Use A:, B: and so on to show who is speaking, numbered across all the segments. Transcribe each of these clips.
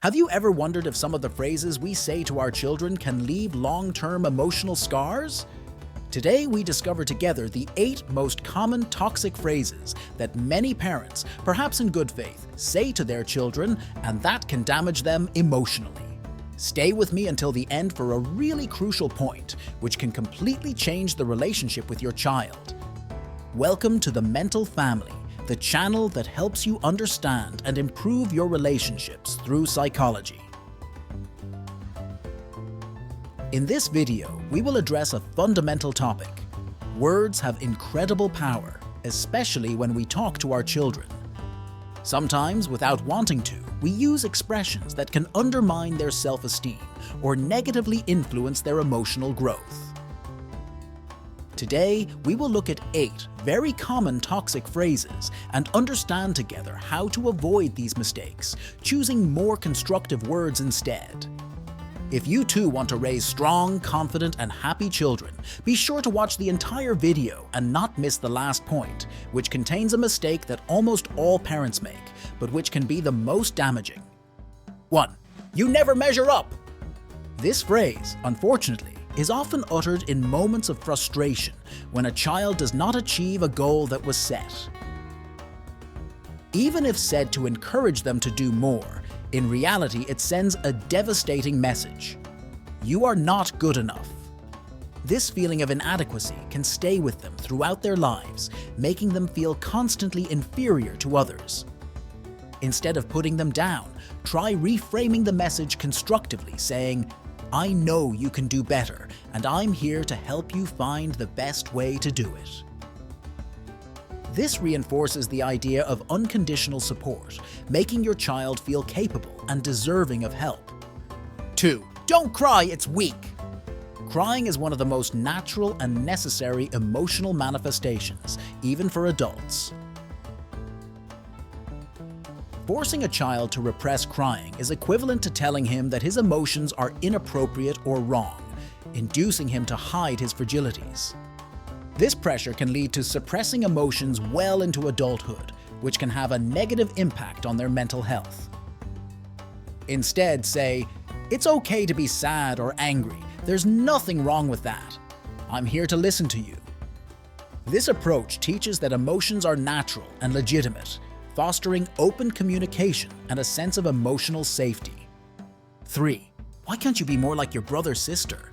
A: Have you ever wondered if some of the phrases we say to our children can leave long-term emotional scars? Today, we discover together the 8 most common toxic phrases that many parents, perhaps in good faith, say to their children, and that can damage them emotionally. Stay with me until the end for a really crucial point, which can completely change the relationship with your child. Welcome to the Mental Family, the channel that helps you understand and improve your relationships through psychology. In this video, we will address a fundamental topic. Words have incredible power, especially when we talk to our children. Sometimes, without wanting to, we use expressions that can undermine their self-esteem or negatively influence their emotional growth. Today, we will look at 8 very common toxic phrases and understand together how to avoid these mistakes, choosing more constructive words instead. If you too want to raise strong, confident, and happy children, be sure to watch the entire video and not miss the last point, which contains a mistake that almost all parents make, but which can be the most damaging. 1. You never measure up! This phrase, unfortunately, is often uttered in moments of frustration when a child does not achieve a goal that was set. Even if said to encourage them to do more, in reality it sends a devastating message. You are not good enough. This feeling of inadequacy can stay with them throughout their lives, making them feel constantly inferior to others. Instead of putting them down, try reframing the message constructively, saying, I know you can do better, and I'm here to help you find the best way to do it. This reinforces the idea of unconditional support, making your child feel capable and deserving of help. 2. Don't cry, it's weak. Crying is one of the most natural and necessary emotional manifestations, even for adults. Forcing a child to repress crying is equivalent to telling him that his emotions are inappropriate or wrong, inducing him to hide his fragilities. This pressure can lead to suppressing emotions well into adulthood, which can have a negative impact on their mental health. Instead, say, it's okay to be sad or angry. There's nothing wrong with that. I'm here to listen to you. This approach teaches that emotions are natural and legitimate, fostering open communication and a sense of emotional safety. 3. Why can't you be more like your brother/sister?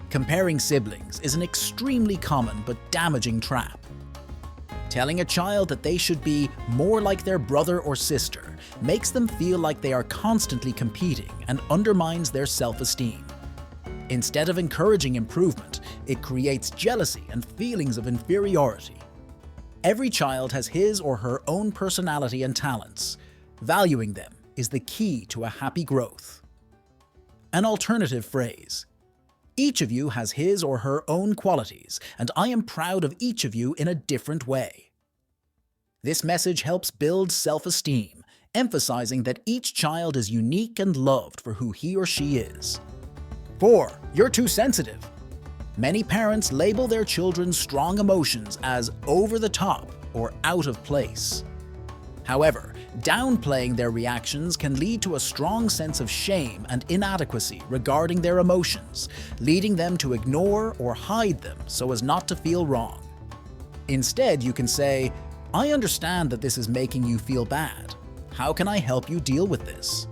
A: Comparing siblings is an extremely common but damaging trap. Telling a child that they should be more like their brother or sister makes them feel like they are constantly competing and undermines their self-esteem. Instead of encouraging improvement, it creates jealousy and feelings of inferiority. Every child has his or her own personality and talents. Valuing them is the key to a happy growth. An alternative phrase. Each of you has his or her own qualities, and I am proud of each of you in a different way. This message helps build self-esteem, emphasizing that each child is unique and loved for who he or she is. 4. You're too sensitive. Many parents label their children's strong emotions as over the top or out of place. However, downplaying their reactions can lead to a strong sense of shame and inadequacy regarding their emotions, leading them to ignore or hide them so as not to feel wrong. Instead, you can say, I understand that this is making you feel bad. How can I help you deal with this?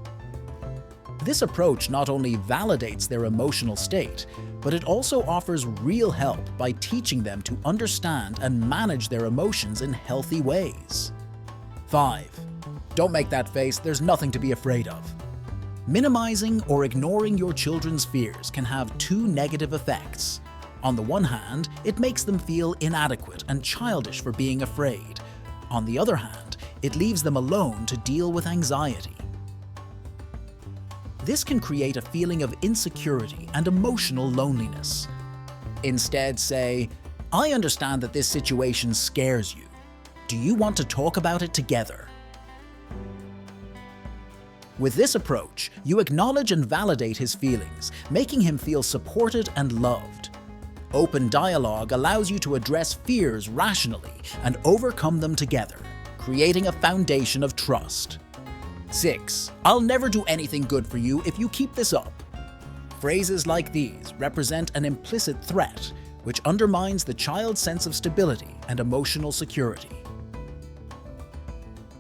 A: This approach not only validates their emotional state, but it also offers real help by teaching them to understand and manage their emotions in healthy ways. 5. Don't make that face, there's nothing to be afraid of. Minimizing or ignoring your children's fears can have 2 negative effects. On the one hand, it makes them feel inadequate and childish for being afraid. On the other hand, it leaves them alone to deal with anxiety. This can create a feeling of insecurity and emotional loneliness. Instead, say, I understand that this situation scares you. Do you want to talk about it together? With this approach, you acknowledge and validate his feelings, making him feel supported and loved. Open dialogue allows you to address fears rationally and overcome them together, creating a foundation of trust. 6. I'll never do anything good for you if you keep this up. Phrases like these represent an implicit threat, which undermines the child's sense of stability and emotional security.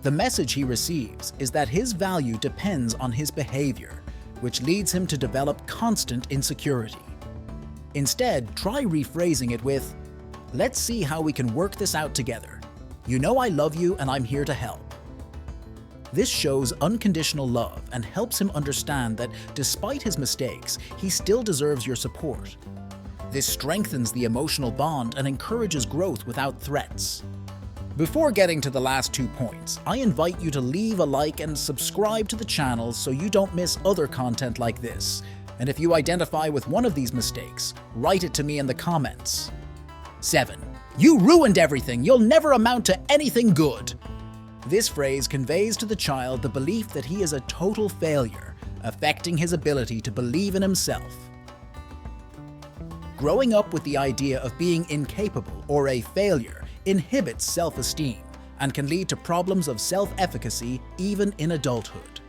A: The message he receives is that his value depends on his behavior, which leads him to develop constant insecurity. Instead, try rephrasing it with, "Let's see how we can work this out together. You know I love you and I'm here to help." This shows unconditional love and helps him understand that despite his mistakes, he still deserves your support. This strengthens the emotional bond and encourages growth without threats. Before getting to the last 2 points, I invite you to leave a like and subscribe to the channel so you don't miss other content like this. And if you identify with one of these mistakes, write it to me in the comments. 7. You ruined everything. You'll never amount to anything good. This phrase conveys to the child the belief that he is a total failure, affecting his ability to believe in himself. Growing up with the idea of being incapable or a failure inhibits self-esteem and can lead to problems of self-efficacy even in adulthood.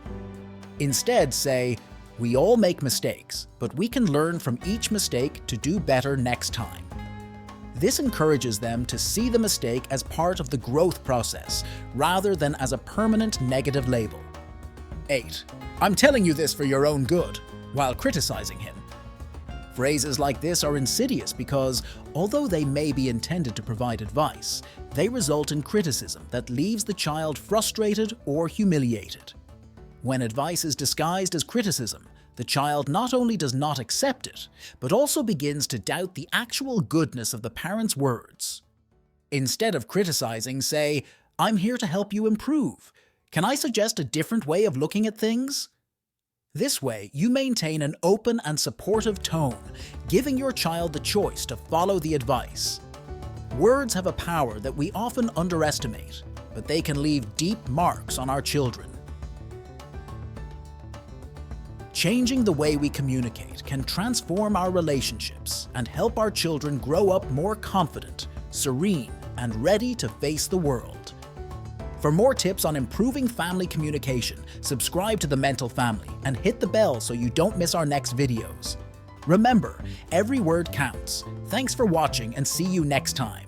A: Instead, say, "We all make mistakes, but we can learn from each mistake to do better next time." This encourages them to see the mistake as part of the growth process, rather than as a permanent negative label. 8. I'm telling you this for your own good, while criticizing him. Phrases like this are insidious because, although they may be intended to provide advice, they result in criticism that leaves the child frustrated or humiliated. When advice is disguised as criticism, the child not only does not accept it, but also begins to doubt the actual goodness of the parent's words. Instead of criticizing, say, "I'm here to help you improve. Can I suggest a different way of looking at things?" This way, you maintain an open and supportive tone, giving your child the choice to follow the advice. Words have a power that we often underestimate, but they can leave deep marks on our children. Changing the way we communicate can transform our relationships and help our children grow up more confident, serene, and ready to face the world. For more tips on improving family communication, subscribe to The Mental Family and hit the bell so you don't miss our next videos. Remember, every word counts. Thanks for watching and see you next time.